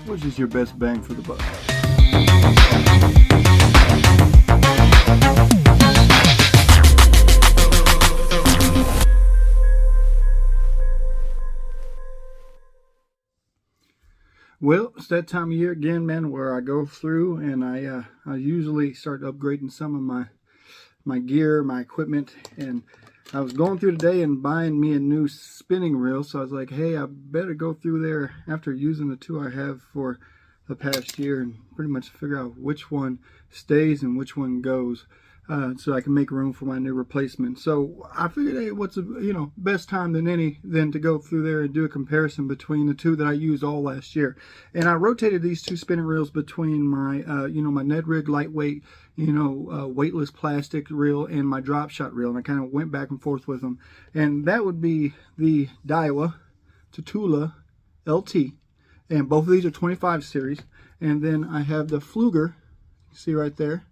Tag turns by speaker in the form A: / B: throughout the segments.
A: which is your best bang for the buck? Well, it's that time of year again, man, where I go through and I usually start upgrading some of my gear, my equipment, and I was going through today and buying me a new spinning reel, so I was like, hey, I better go through there after using the two I have for the past year and pretty much figure out which one stays and which one goes, so I can make room for my new replacement. So I figured, hey, what's a best time than to go through there and do a comparison between the two that I used all last year. And I rotated these two spinning reels between my my Ned Rig lightweight weightless plastic reel and my drop shot reel, and I kind of went back and forth with them. And that would be the Daiwa Tatula LT, and both of these are 25 series. And then I have the Pflueger, see right there,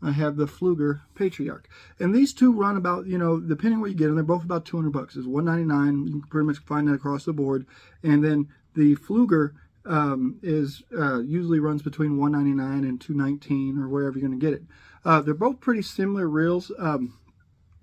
A: I have the Pflueger Patriarch, and these two run about, depending where you get them, they're both about 200 bucks. It's $199. You can pretty much find that across the board. And then the Pflueger usually runs between $199 and $219, or wherever you're going to get it. They're both pretty similar reels.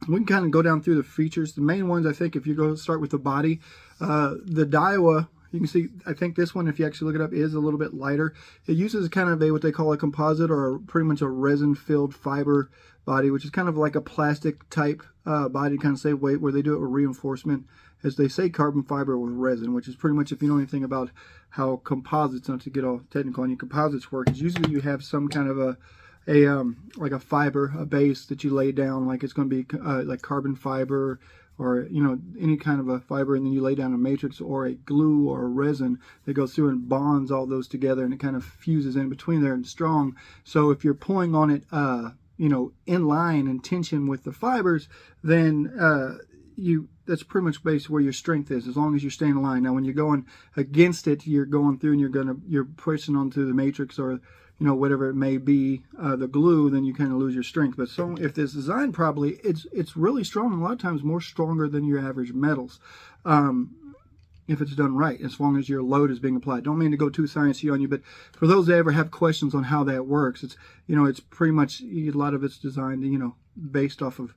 A: We can kind of go down through the features. The main ones, I think, if you go start with the body, the Daiwa, you can see, I think this one, if you actually look it up, is a little bit lighter. It uses kind of what they call a composite, or pretty much a resin-filled fiber body, which is kind of like a plastic type body, kind of save weight, where they do it with reinforcement, as they say, carbon fiber with resin, which is pretty much, if you know anything about how composites, not to get all technical on you, composites work, is usually you have some kind of like a fiber, a base that you lay down, like it's going to be like carbon fiber, or any kind of a fiber, and then you lay down a matrix or a glue or a resin that goes through and bonds all those together, and it kind of fuses in between there and strong. So if you're pulling on it in line and tension with the fibers, then that's pretty much basically where your strength is, as long as you're staying in line. Now when you're going against it, you're going through and you're pushing onto the matrix, or whatever it may be, the glue, then you kind of lose your strength. But so if it's designed properly, it's really strong, and a lot of times more stronger than your average metals, if it's done right, as long as your load is being applied. Don't mean to go too sciencey on you, but for those that ever have questions on how that works, it's it's pretty much, a lot of it's designed based off of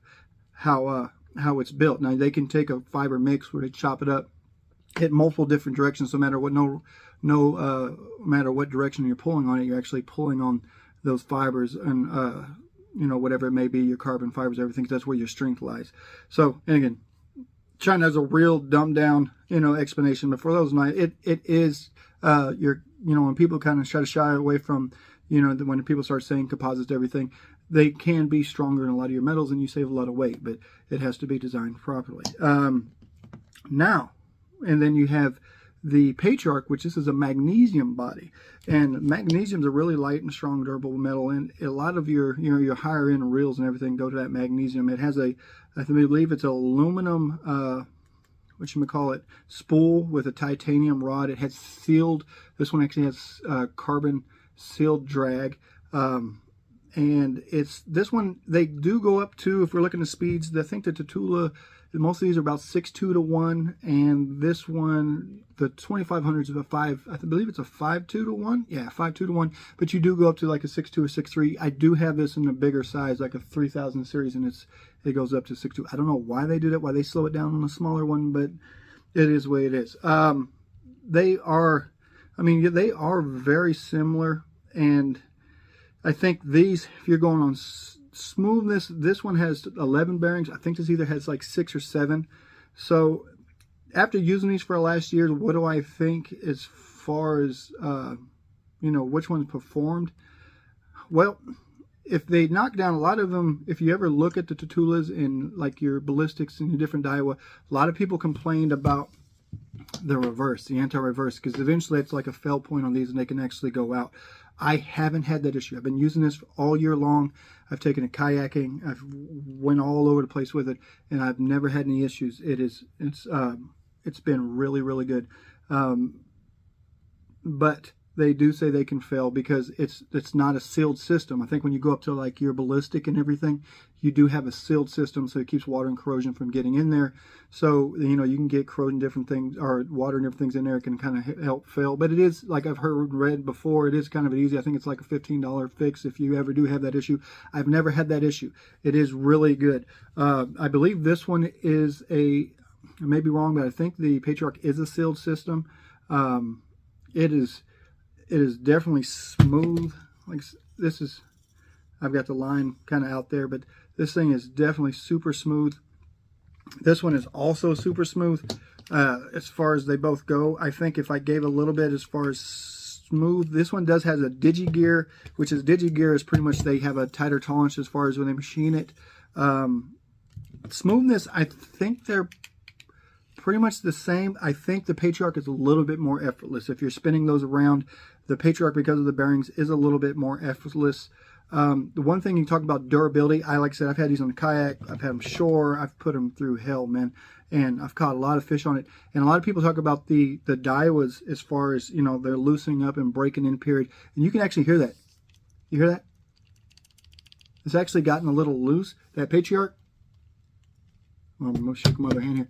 A: how it's built. Now they can take a fiber mix where they chop it up, hit multiple different directions, no matter what matter what direction you're pulling on it, you're actually pulling on those fibers, and whatever it may be, your carbon fibers, everything. That's where your strength lies. So, and again, China has a real dumbed down explanation, but for those it is when people kind of try to shy away from when people start saying composites to everything, they can be stronger than a lot of your metals, and you save a lot of weight, but it has to be designed properly. Now, and then you have the Patriarch, which this is a magnesium body, and magnesium is a really light and strong, durable metal, and a lot of your your higher end reels and everything go to that magnesium. It has I believe it's aluminum spool with a titanium rod. It has sealed, this one actually has carbon sealed drag, and this one, they do go up to, if we're looking at speeds, I think the Tatula, most of these are about 6.2 to 1, and this one, the 2500s, is I believe it's a 5.2 to 1. Yeah, 5.2 to 1. But you do go up to like a 6.2 or 6.3. I do have this in a bigger size, like a 3000 series, and it goes up to 6.2. I don't know why they do that, why they slow it down on a smaller one, but it is the way it is. They are very similar, and I think these, if you're going on smoothness, this one has 11 bearings. I think this either has like 6 or 7. So after using these for last year, what do I think as far as which ones performed? Well, if they knock down a lot of them, if you ever look at the Tatulas in like your ballistics and your different Daiwa, a lot of people complained about the reverse, the anti-reverse, because eventually it's like a fail point on these and they can actually go out. I haven't had that issue. I've been using this all year long. I've taken it kayaking. I've went all over the place with it, and I've never had any issues. It's been really, really good. But they do say they can fail because it's not a sealed system. I think when you go up to like your ballistic and everything, you do have a sealed system, so it keeps water and corrosion from getting in there. So, you know, you can get corrosion, different things, or water and different things in there can kind of help fail. But it is, like I've read before, it is kind of easy. I think it's like a $15 fix if you ever do have that issue. I've never had that issue. It is really good. I believe this one is I may be wrong, but I think the Patriarch is a sealed system. It is definitely smooth. Like this is, I've got the line kind of out there, but this thing is definitely super smooth. This one is also super smooth. As far as they both go, I think if I gave a little bit as far as smooth, this one does has a digi-gear, which is digi-gear is pretty much they have a tighter tolerance as far as when they machine it. Smoothness, I think they're pretty much the same. I think the Patriarch is a little bit more effortless. If you're spinning those around, the Patriarch, because of the bearings, is a little bit more effortless. The one thing you talk about durability, like I said, I've had these on the kayak, I've had them shore, I've put them through hell, man, and I've caught a lot of fish on it. And a lot of people talk about the Daiwas as far as, you know, they're loosening up and breaking in period, and you can actually hear that. You hear that? It's actually gotten a little loose. That Patriarch, well, I'm going to shake my other hand here.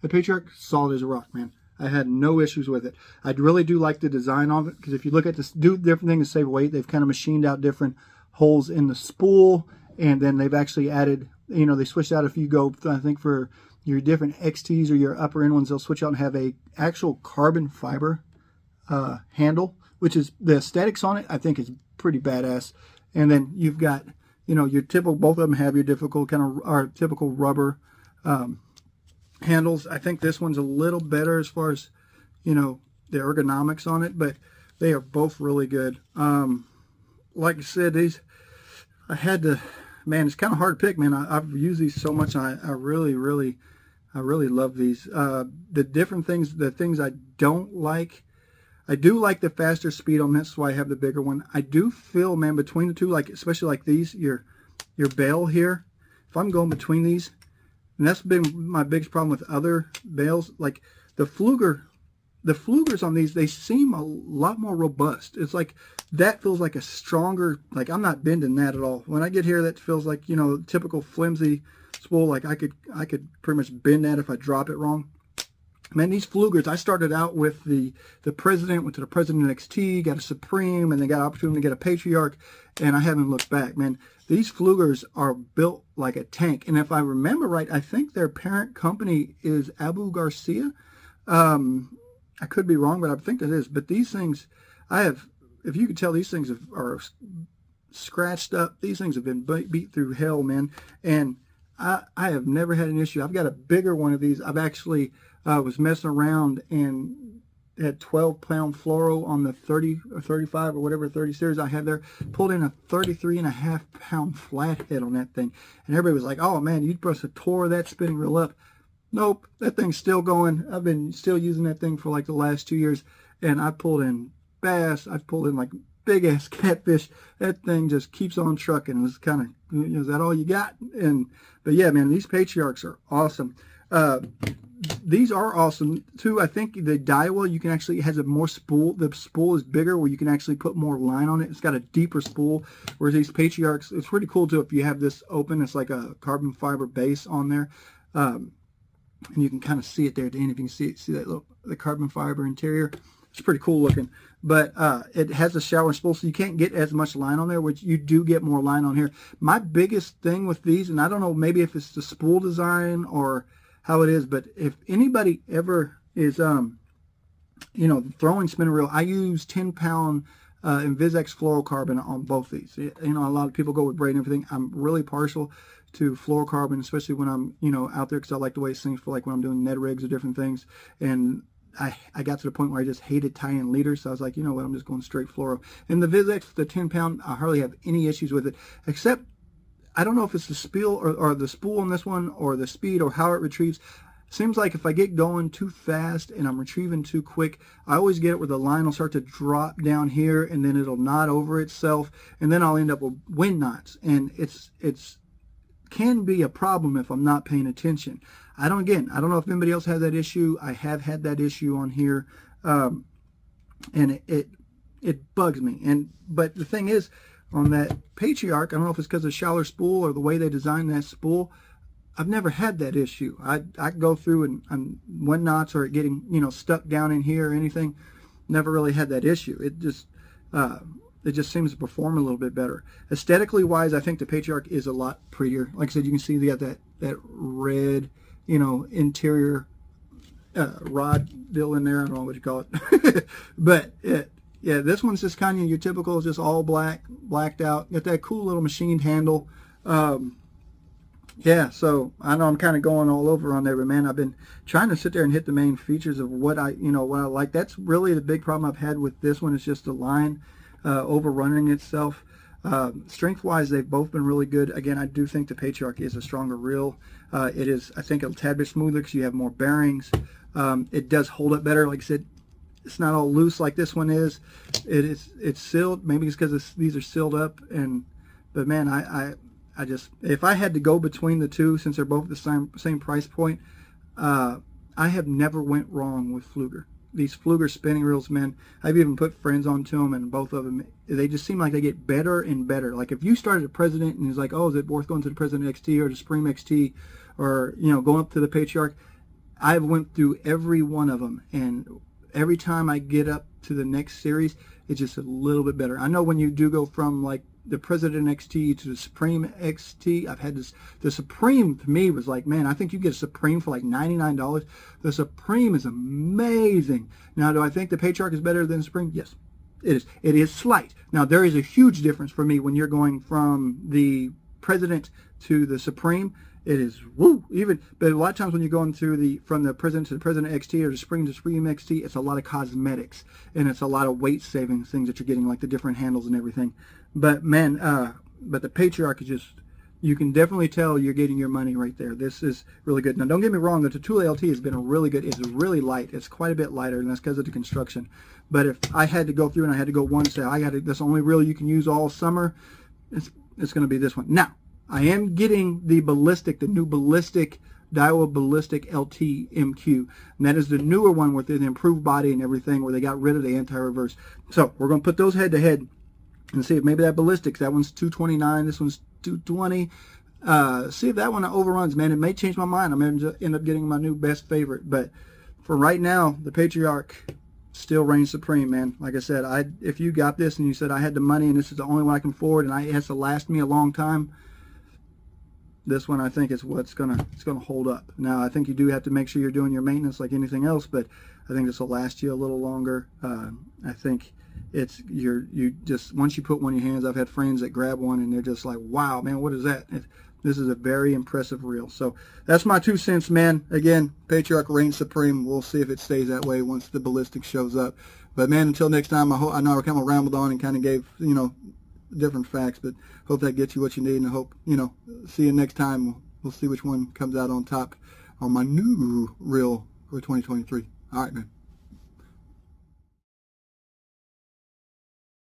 A: The Patriarch, solid as a rock, man. I had no issues with it. I really do like the design of it, because if you look at this, do different things to save weight. They've kind of machined out different holes in the spool, and then they've actually added, you know, they switched out if you go, I think for your different XTs or your upper end ones, they'll switch out and have a actual carbon fiber handle, which is, the aesthetics on it, I think is pretty badass. And then you've got, you know, your typical, both of them have your typical rubber handles. I think this one's a little better as far as, you know, the ergonomics on it, but they are both really good. Like I said, these, I had to, man, it's kind of hard to pick, man. I've used these so much. I really love these. The different things, the things I don't like, I do like the faster speed on this, so I have the bigger one. I do feel, man, between the two, like especially like these, your bail here, if I'm going between these, and that's been my biggest problem with other bails, like the Pfluegers on these, they seem a lot more robust. It's like, that feels like a stronger, like I'm not bending that at all. When I get here, that feels like, you know, typical flimsy spool, like I could pretty much bend that if I drop it wrong. Man, these Pfluegers, I started out with the President, went to the President XT, got a Supreme, and then got an opportunity to get a Patriarch, and I haven't looked back, man. These Pfluegers are built like a tank, and if I remember right, I think their parent company is Abu Garcia. I could be wrong, but I think it is. But these things, if you could tell, these things are scratched up. These things have been beat through hell, man, and I have never had an issue. I've got a bigger one of these. I've actually was messing around and had 12-pound fluoro on the 30 or 35 or whatever 30 series I had there. Pulled in a 33.5-pound flathead on that thing, and everybody was like, "Oh man, you must have tore that spinning reel up." Nope, that thing's still going. I've been still using that thing for like the last 2 years, and I pulled in bass. I've pulled in like big ass catfish. That thing just keeps on trucking. It's kind of, you know, is that all you got? But yeah, man, these Patriarchs are awesome. These are awesome too. I think the Daiwa, you can actually, has a more spool. The spool is bigger where you can actually put more line on it. It's got a deeper spool, whereas these Patriarchs, it's pretty cool too if you have this open. It's like a carbon fiber base on there. And you can kind of see it there at the end. If you can see that little, the carbon fiber interior, it's pretty cool looking. But it has a shower spool, so you can't get as much line on there, which you do get more line on here. My biggest thing with these, and I don't know, maybe if it's the spool design or how it is, but if anybody ever is, you know, throwing spinning reel, I use 10-pound Invisex fluorocarbon on both these. You know, a lot of people go with braid and everything. I'm really partial to fluorocarbon, especially when I'm, you know, out there, because I like the way it sings for like when I'm doing Ned rigs or different things. And I got to the point where I just hated tying leaders, so I was like, you know what, I'm just going straight fluoro. And the Invisex, the 10-pound, I hardly have any issues with it, except I don't know if it's the spool or the spool on this one or the speed or how it retrieves. Seems like if I get going too fast and I'm retrieving too quick, I always get it where the line will start to drop down here and then it'll knot over itself, and then I'll end up with wind knots, and it's can be a problem if I'm not paying attention. I don't know if anybody else has that issue. I have had that issue on here. and it bugs me. But the thing is, on that Patriarch, I don't know if it's because of shallower spool or the way they designed that spool, I've never had that issue. I go through and one knots or it getting, you know, stuck down in here or anything. Never really had that issue. It just seems to perform a little bit better. Aesthetically wise, I think the Patriarch is a lot prettier. Like I said, you can see they got that red, you know, interior rod deal in there. I don't know what you call it. But yeah, this one's just kind of your typical, just all blacked out. Got that cool little machined handle. Yeah, so I know I'm kind of going all over on there, but man, I've been trying to sit there and hit the main features of what I like. That's really the big problem I've had with this one, is just the line overrunning itself. Strength-wise, they've both been really good. Again, I do think the Patriarch is a stronger reel. It is, I think, a tad bit smoother because you have more bearings. It does hold up better. Like I said, it's not all loose like this one is. It's sealed. Maybe it's because these are sealed up. But man, I just, if I had to go between the two, since they're both the same price point, I have never went wrong with Pflueger. These Pflueger spinning reels, man, I've even put friends onto them, and both of them, they just seem like they get better and better. Like if you started a President and it's like, oh, is it worth going to the President XT or the Supreme XT, or going up to the Patriarch? I've went through every one of them, and every time I get up to the next series, it's just a little bit better. I know when you do go from like the President XT to the Supreme XT, I've had this. The Supreme to me was like, man, I think you get a Supreme for like $99. The Supreme is amazing. Now, do I think the Patriarch is better than the Supreme? Yes, it is. It is slight. Now, there is a huge difference for me when you're going from the President to the Supreme. It is even, but a lot of times when you're going through from the President to the President XT or the Supreme to Supreme XT, it's a lot of cosmetics and it's a lot of weight saving things that you're getting, like the different handles and everything. But man, but the Patriarch is just, you can definitely tell you're getting your money right there. This is really good. Now, don't get me wrong, the Tatula LT has been a really good. It's really light. It's quite a bit lighter, and that's because of the construction. But if I had to go through and I had to go one, say that's the only reel you can use all summer, it's going to be this one. Now, I am getting the new ballistic Daiwa Ballistic LT MQ, and that is the newer one with an improved body and everything, where they got rid of the anti-reverse. So we're going to put those head to head and see if maybe that ballistics, that one's 229, this one's 220. See if that one overruns, man. It may change my mind. I may end up getting my new best favorite, but for right now, the Patriarch still reigns supreme, man. Like I said, if you got this and you said I had the money and this is the only one I can afford and it has to last me a long time, this one I think is what's gonna hold up. Now I think you do have to make sure you're doing your maintenance like anything else, but I think this will last you a little longer. I think it's you just, once you put one in your hands, I've had friends that grab one and they're just like, wow, man, what is that? This is a very impressive reel. So that's my 2 cents, man. Again, Patriarch reigns supreme. We'll see if it stays that way once the ballistic shows up. But man, until next time, I know I kind of rambled on and kind of gave different facts, but hope that gets you what you need, and I hope see you next time. We'll see which one comes out on top on my new reel for 2023. All right, man.